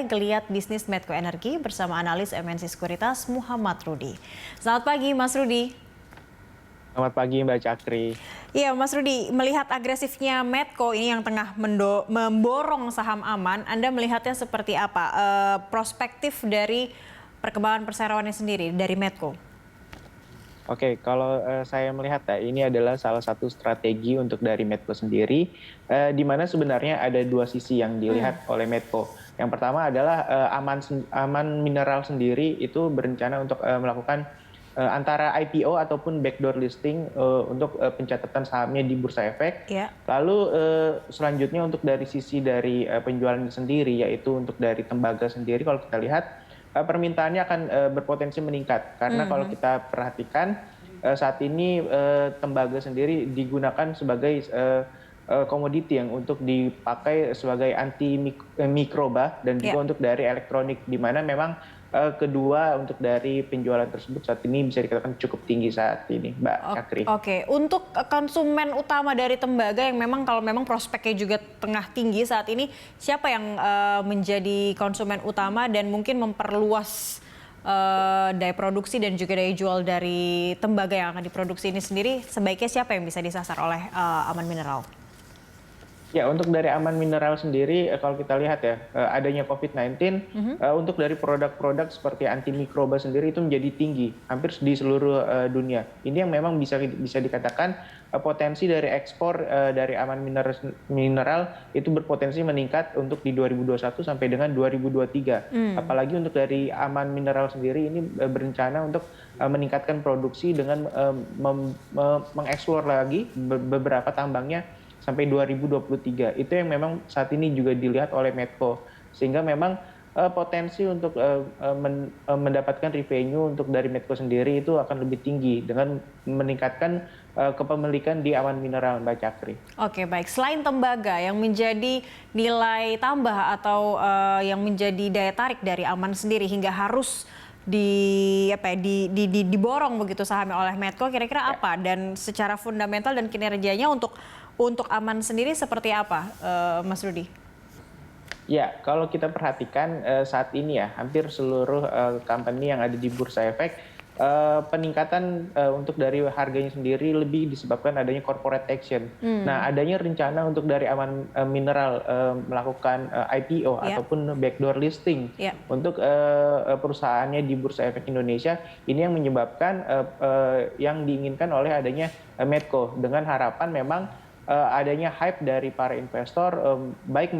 Geliat bisnis Medco Energi bersama analis MNC Sekuritas Muhammad Rudi. Selamat pagi Mas Rudi. Selamat pagi Mbak Cakri. Iya Mas Rudi, melihat agresifnya Medco ini yang tengah memborong saham Aman, Anda melihatnya seperti apa? Prospektif dari perkembangan perseroannya sendiri dari Medco? Oke, kalau saya melihat ya, ini adalah salah satu strategi untuk dari Medco sendiri, di mana sebenarnya ada dua sisi yang dilihat oleh Medco. Yang pertama adalah Aman Mineral sendiri itu berencana untuk melakukan antara IPO ataupun backdoor listing untuk pencatatan sahamnya di Bursa Efek. Ya. Lalu selanjutnya untuk dari sisi dari penjualan sendiri, yaitu untuk dari tembaga sendiri, kalau kita lihat permintaannya akan berpotensi meningkat. Karena kalau kita perhatikan saat ini tembaga sendiri digunakan sebagai komoditi yang untuk dipakai sebagai anti mikroba dan juga untuk dari elektronik, di mana memang kedua untuk dari penjualan tersebut saat ini bisa dikatakan cukup tinggi saat ini, Mbak Cakri. Oke, untuk konsumen utama dari tembaga yang memang kalau memang prospeknya juga tengah tinggi saat ini, siapa yang menjadi konsumen utama dan mungkin memperluas daya produksi dan juga daya jual dari tembaga yang akan diproduksi ini sendiri, sebaiknya siapa yang bisa disasar oleh Aman Mineral? Ya, untuk dari Aman Mineral sendiri, kalau kita lihat ya, adanya COVID-19, untuk dari produk-produk seperti antimikroba sendiri itu menjadi tinggi, hampir di seluruh dunia. Ini yang memang bisa dikatakan potensi dari ekspor dari Aman Mineral itu berpotensi meningkat untuk di 2021 sampai dengan 2023. Apalagi untuk dari Aman Mineral sendiri ini berencana untuk meningkatkan produksi dengan mengeksplor lagi beberapa tambangnya sampai 2023. Itu yang memang saat ini juga dilihat oleh Medco. Sehingga memang potensi untuk mendapatkan revenue untuk dari Medco sendiri itu akan lebih tinggi dengan meningkatkan kepemilikan di Aman Mineral, Mbak Cakri. Oke, baik. Selain tembaga yang menjadi nilai tambah atau yang menjadi daya tarik dari Aman sendiri hingga harus diborong begitu sahamnya oleh Medco, kira-kira apa? Dan secara fundamental dan kinerjanya untuk Aman sendiri seperti apa, Mas Rudi? Ya, kalau kita perhatikan saat ini ya, hampir seluruh company yang ada di Bursa Efek, peningkatan untuk dari harganya sendiri lebih disebabkan adanya corporate action. Nah, adanya rencana untuk dari Aman Mineral melakukan IPO ataupun backdoor listing untuk perusahaannya di Bursa Efek Indonesia, ini yang menyebabkan yang diinginkan oleh adanya Medco, dengan harapan memang adanya hype dari para investor, baik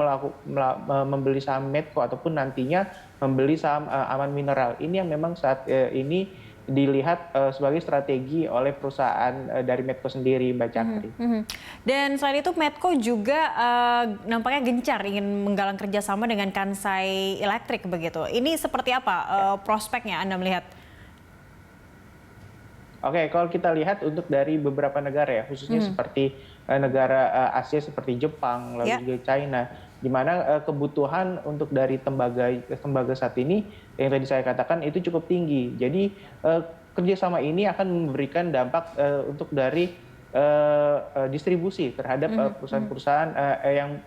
membeli saham Medco ataupun nantinya membeli saham Aman Mineral. Ini yang memang saat ini dilihat sebagai strategi oleh perusahaan dari Medco sendiri, Mbak Cakri. Dan selain itu Medco juga nampaknya gencar ingin menggalang kerjasama dengan Kansai Electric begitu. Ini seperti apa prospeknya Anda melihat? Oke, kalau kita lihat untuk dari beberapa negara ya, khususnya seperti negara Asia seperti Jepang, lalu juga China, di mana kebutuhan untuk dari tembaga saat ini yang tadi saya katakan itu cukup tinggi. Jadi kerjasama ini akan memberikan dampak untuk dari distribusi terhadap perusahaan-perusahaan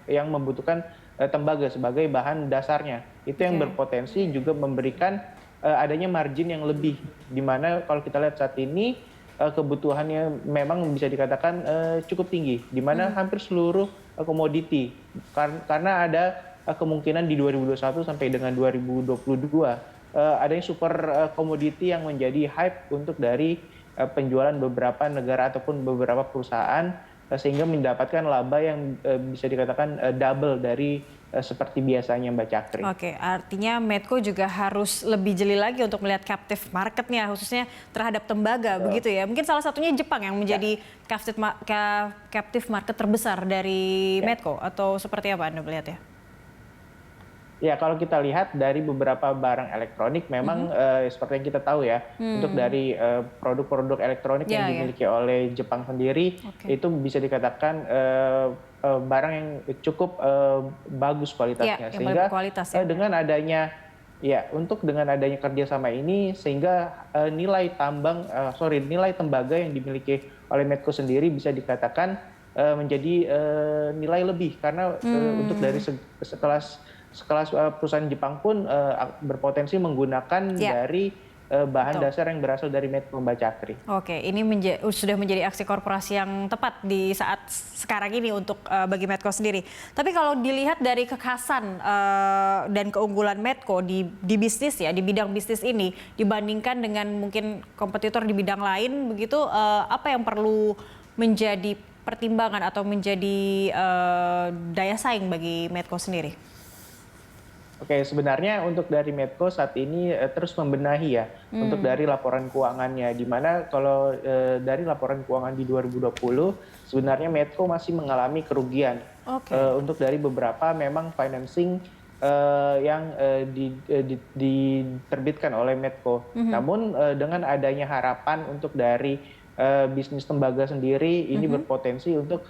yang membutuhkan tembaga sebagai bahan dasarnya. Itu yang berpotensi juga memberikan adanya margin yang lebih, di mana kalau kita lihat saat ini kebutuhannya memang bisa dikatakan cukup tinggi, di mana hampir seluruh komoditi, karena ada kemungkinan di 2021 sampai dengan 2022 adanya super komoditi yang menjadi hype untuk dari penjualan beberapa negara ataupun beberapa perusahaan, sehingga mendapatkan laba yang bisa dikatakan double dari seperti biasanya, Mbak Cakri. Oke, artinya Medco juga harus lebih jeli lagi untuk melihat captive marketnya, khususnya terhadap tembaga, begitu ya. Mungkin salah satunya Jepang yang menjadi captive market terbesar dari Medco, atau seperti apa Anda melihat ya? Ya, kalau kita lihat dari beberapa barang elektronik, memang seperti yang kita tahu ya, untuk dari produk-produk elektronik yang dimiliki oleh Jepang sendiri, itu bisa dikatakan barang yang cukup bagus kualitasnya. Sehingga dengan adanya dengan adanya kerjasama ini, sehingga nilai tembaga yang dimiliki oleh Medco sendiri bisa dikatakan menjadi nilai lebih, karena untuk dari sekelas sekelas perusahaan Jepang pun berpotensi menggunakan Ya. dari bahan Betul. dasar yang berasal dari Medco, Mbak Cakri. Oke, ini sudah menjadi aksi korporasi yang tepat di saat sekarang ini untuk bagi Medco sendiri. Tapi kalau dilihat dari kekhasan dan keunggulan Medco di bisnis ya, di bidang bisnis ini dibandingkan dengan mungkin kompetitor di bidang lain, begitu apa yang perlu menjadi pertimbangan atau menjadi daya saing bagi Medco sendiri? Oke, sebenarnya untuk dari Medco saat ini terus membenahi ya untuk dari laporan keuangannya. Di mana kalau dari laporan keuangan di 2020 sebenarnya Medco masih mengalami kerugian. Oke. Untuk dari beberapa memang financing yang diterbitkan oleh Medco. Namun dengan adanya harapan untuk dari bisnis tembaga sendiri ini berpotensi untuk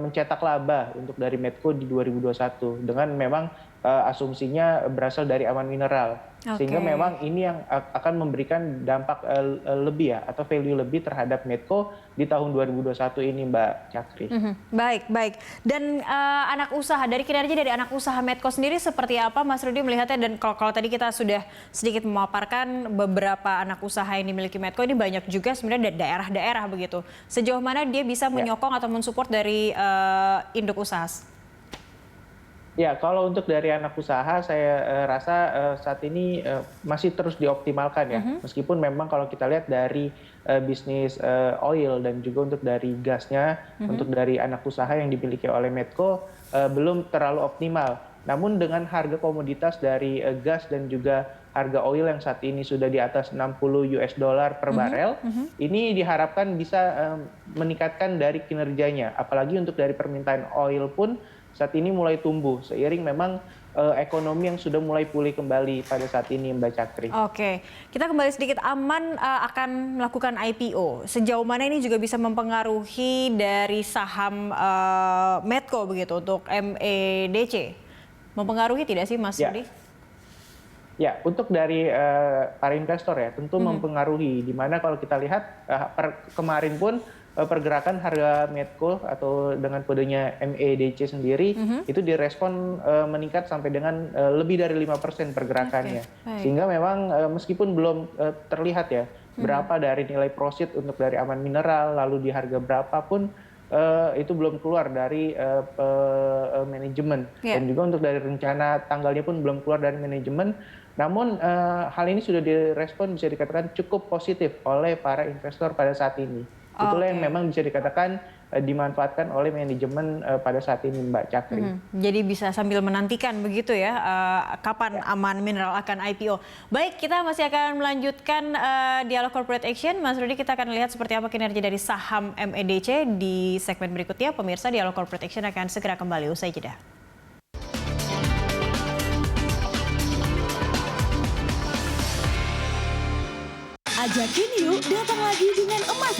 mencetak laba untuk dari Medco di 2021 dengan memang asumsinya berasal dari aman mineral. Sehingga Oke. memang ini yang akan memberikan dampak lebih ya atau value lebih terhadap Medco di tahun 2021 ini, Mbak Cakri. Baik, baik. Dan anak usaha, dari kinerja dari anak usaha Medco sendiri seperti apa Mas Rudi melihatnya? Dan kalau tadi kita sudah sedikit memaparkan beberapa anak usaha yang dimiliki Medco, ini banyak juga sebenarnya daerah-daerah begitu. Sejauh mana dia bisa menyokong atau mensupport dari induk usaha? Ya, kalau untuk dari anak usaha, saya rasa saat ini masih terus dioptimalkan ya. Meskipun memang kalau kita lihat dari bisnis oil dan juga untuk dari gasnya, untuk dari anak usaha yang dimiliki oleh Medco belum terlalu optimal. Namun dengan harga komoditas dari gas dan juga harga oil yang saat ini sudah di atas 60 US dollar per barel, ini diharapkan bisa meningkatkan dari kinerjanya. Apalagi untuk dari permintaan oil pun saat ini mulai tumbuh seiring memang ekonomi yang sudah mulai pulih kembali pada saat ini, Mbak Cakri. Oke, kita kembali sedikit. Aman akan melakukan IPO. Sejauh mana ini juga bisa mempengaruhi dari saham Medco begitu untuk MEDC? Mempengaruhi tidak sih Mas Rudi? Ya, untuk dari para investor ya tentu mempengaruhi. Di mana kalau kita lihat kemarin pun pergerakan harga Medco atau dengan kodenya MEDC sendiri itu direspon meningkat sampai dengan lebih dari 5% pergerakannya. Baik. Sehingga memang meskipun belum terlihat ya berapa dari nilai profit untuk dari aman mineral lalu di harga berapapun itu belum keluar dari manajemen dan juga untuk dari rencana tanggalnya pun belum keluar dari manajemen. Namun hal ini sudah direspon bisa dikatakan cukup positif oleh para investor pada saat ini. Itulah yang memang bisa dikatakan dimanfaatkan oleh manajemen pada saat ini, Mbak Cakri. Jadi bisa sambil menantikan begitu ya, kapan Aman Mineral akan IPO. Baik, kita masih akan melanjutkan dialog corporate action. Mas Rudi, kita akan lihat seperti apa kinerja dari saham MEDC di segmen berikutnya. Pemirsa, dialog corporate action akan segera kembali usai jeda. Ajakin yuk datang lagi dengan emas